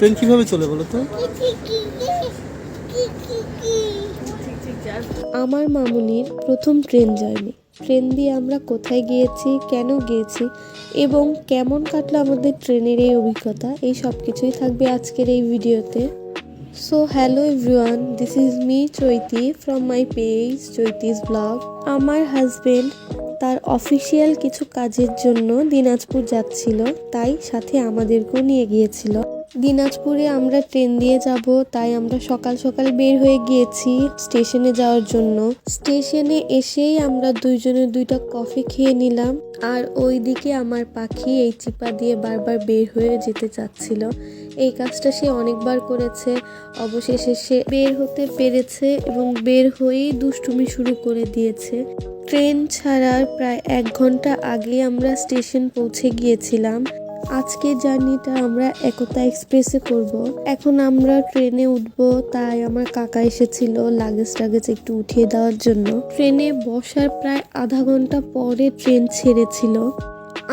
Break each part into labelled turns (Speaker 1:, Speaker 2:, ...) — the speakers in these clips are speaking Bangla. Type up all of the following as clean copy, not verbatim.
Speaker 1: ট্রেন কিভাবে চলে বলো তো?
Speaker 2: আমার মামুনির প্রথম ট্রেন জার্নি। ট্রেন দিয়ে আমরা কোথায় গিয়েছি, কেন গিয়েছি এবং কেমন কাটলো আমাদের ট্রেনের এই অভিজ্ঞতা, এই সব কিছুই থাকবে আজকের এই ভিডিওতে। So hello everyone, this is me Chaiti from my page Chaiti's blog. আমার হাজবেন্ড তার অফিসিয়াল কিছু কাজের জন্য দিনাজপুর যাচ্ছিল, তাই সাথে আমাদেরকেও নিয়ে গিয়েছিল। দিনাজপুরে আমরা ট্রেন দিয়ে যাব, তাই আমরা সকাল সকাল বের হয়ে গিয়েছি স্টেশনে যাওয়ার জন্য। স্টেশনে এসেই আমরা দুইজনে দুইটা কফি খেয়ে নিলাম। আর ওইদিকে আমার পাখি এই চিপা দিয়ে বারবার বের হয়ে যেতে চাচ্ছিল। এই কাজটা সে অনেকবার করেছে, অবশেষে সে বের হতে পেরেছে এবং বের হয়েই দুষ্টুমি শুরু করে দিয়েছে। ট্রেন ছাড়ার প্রায় 1 ঘন্টা আগে আমরা স্টেশন পৌঁছে গিয়েছিলাম। আজকের জার্নিটা আমরা একতা এক্সপ্রেসে করব। এখন আমরা ট্রেনে উঠব, তাই আমার কাকা এসেছিল লাগেজ একটু উঠিয়ে দেওয়ার জন্য। ট্রেনে বসার প্রায় আধা ঘন্টা পরে ট্রেন ছেড়েছিল।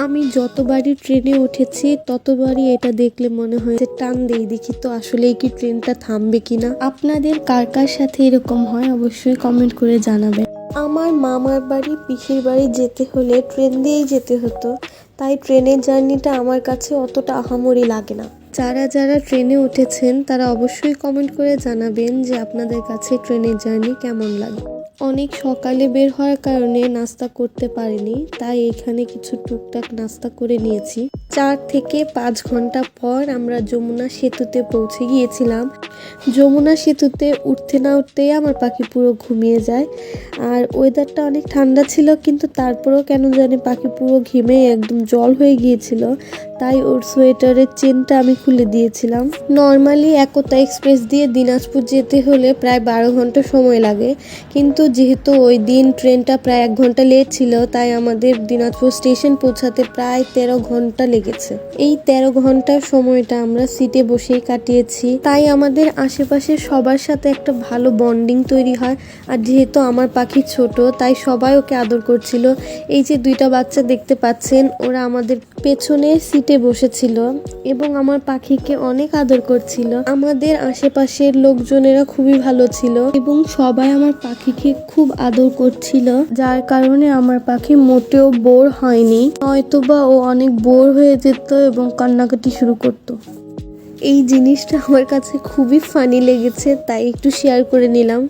Speaker 2: আমি যতবারই ট্রেনে উঠেছি ততবারই এটা দেখলে মনে হয় যে টান দেই, দেখি তো আসলেই কি ট্রেনটা থামবে কিনা। আপনাদের কার কার সাথে এরকম হয় অবশ্যই কমেন্ট করে জানাবেন। আমার মামার বাড়ি পিসির বাড়ি যেতে হলে ট্রেন দিয়েই যেতে হতো, তাই ট্রেনের জার্নিটা আমার কাছে অতটা আহামরি লাগে না। যারা যারা ট্রেনে উঠেছেন তারা অবশ্যই কমেন্ট করে জানাবেন যে আপনাদের কাছে ট্রেনের জার্নি কেমন লাগে। অনেক সকালে বের হওয়ার কারণে নাস্তা করতে পারিনি, তাই এখানে কিছু টুকটাক নাস্তা করে নিয়েছি। 4 থেকে 5 ঘন্টা পর আমরা যমুনা সেতুতে পৌঁছে গিয়েছিলাম। যমুনা সেতুতে উঠতে না উঠতেই আমার পাখি পুরো ঘুমিয়ে যায়। আর ওয়েদারটা অনেক ঠান্ডা ছিল, কিন্তু তারপরেও কেন জানি পাখি পুরো ঘেমে একদম জল হয়ে গিয়েছিল, তাই ওর সোয়েটারের চেনটা আমি খুলে দিয়েছিলাম। নর্মালি একতা এক্সপ্রেস দিয়ে দিনাজপুর যেতে হলে প্রায় 12 ঘন্টা সময় লাগে, কিন্তু যেহেতু ওই দিন ট্রেনটা প্রায় 1 ঘন্টা লেট ছিল, তাই আমাদের দিনাজপুর স্টেশন পৌঁছাতে প্রায় 13 ঘন্টা লেগেছে। এই 13 ঘন্টার সময়টা আমরা সিটে বসেই কাটিয়েছি, তাই আমাদের আশেপাশে সবার সাথে একটা ভালো বন্ডিং তৈরি হয়। আর যেহেতু আমার পাখি ছোট, তাই সবাই ওকে আদর করছিল। এই যে 2টা বাচ্চা দেখতে পাচ্ছেন, ওরা আমাদের পেছনে সিটে বসেছিল এবং আমার পাখিকে অনেক আদর করছিল। আমাদের আশেপাশের লোকজনেরা খুবই ভালো ছিল এবং সবাই আমার পাখিকে খুব আদর করছিল, যার কারণে আমার পাখি মোটেও বোর হয়নি, হয়তোবা ও অনেক বোর হয়ে যেত এবং কান্নাকাটি শুরু করতো। এই জিনিসটা আমার কাছে খুবই ফানি লেগেছে, তাই একটু শেয়ার করে নিলাম।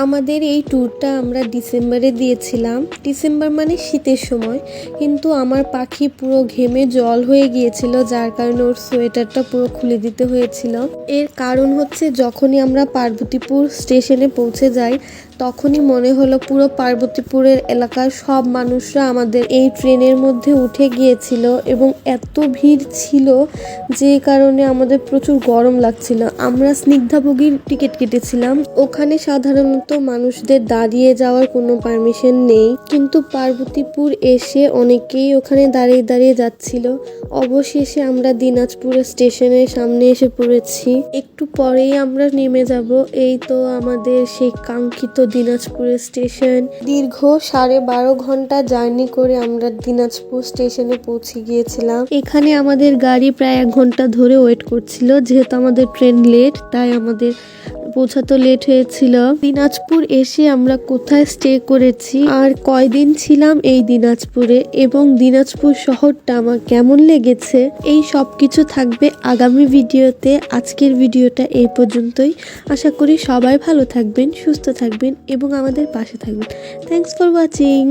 Speaker 2: আমাদের এই ট্যুরটা আমরা ডিসেম্বরে দিয়েছিলাম। ডিসেম্বর মানে শীতের সময়, কিন্তু আমার পাখি পুরো ঘেমে জল হয়ে গিয়েছিল, যার কারণে ওর সোয়েটারটা পুরো খুলে দিতে হয়েছিল। এর কারণ হচ্ছে যখনই আমরা পার্বতীপুর স্টেশনে পৌঁছে যাই, তখনই মনে হলো পুরো পার্বতীপুরের এলাকার সব মানুষরা আমাদের এই ট্রেনের মধ্যে উঠে গিয়েছিল এবং এত ভিড় ছিল যে কারণে আমাদের প্রচুর গরম লাগছিল। আমরা স্নিগ্ধাভোগীর টিকিট কেটেছিলাম, ওখানে সাধারণত মানুষদের দাঁড়িয়ে যাওয়ার কোনো পারমিশন নেই, কিন্তু পার্বতীপুর এসে অনেকেই ওখানে দাঁড়িয়ে দাঁড়িয়ে যাচ্ছিল। অবশেষে আমরা দিনাজপুরের স্টেশনের সামনে এসে পড়েছি। একটু পরেই আমরা নেমে যাব। এই তো আমাদের সেই কাঙ্ক্ষিত দিনাজপুরের স্টেশন। দীর্ঘ 12.5 ঘন্টা জার্নি করে আমরা দিনাজপুর স্টেশনে পৌঁছে গিয়েছিলাম। এখানে আমাদের গাড়ি প্রায় 1 ঘন্টা ধরে ওয়েট করছিল, যেহেতু আমাদের ট্রেন লেট, তাই আমাদের পৌঁছাতে লেট হয়েছিল। দিনাজপুর এসে আমরা কোথায় স্টে করেছি আর কয়দিন ছিলাম এই দিনাজপুরে এবং দিনাজপুর শহরটা আমার কেমন লেগেছে, এই সব কিছু থাকবে আগামী ভিডিওতে। আজকের ভিডিওটা এই পর্যন্তই। আশা করি সবাই ভালো থাকবেন, সুস্থ থাকবেন এবং আমাদের পাশে থাকবেন। Thanks for watching.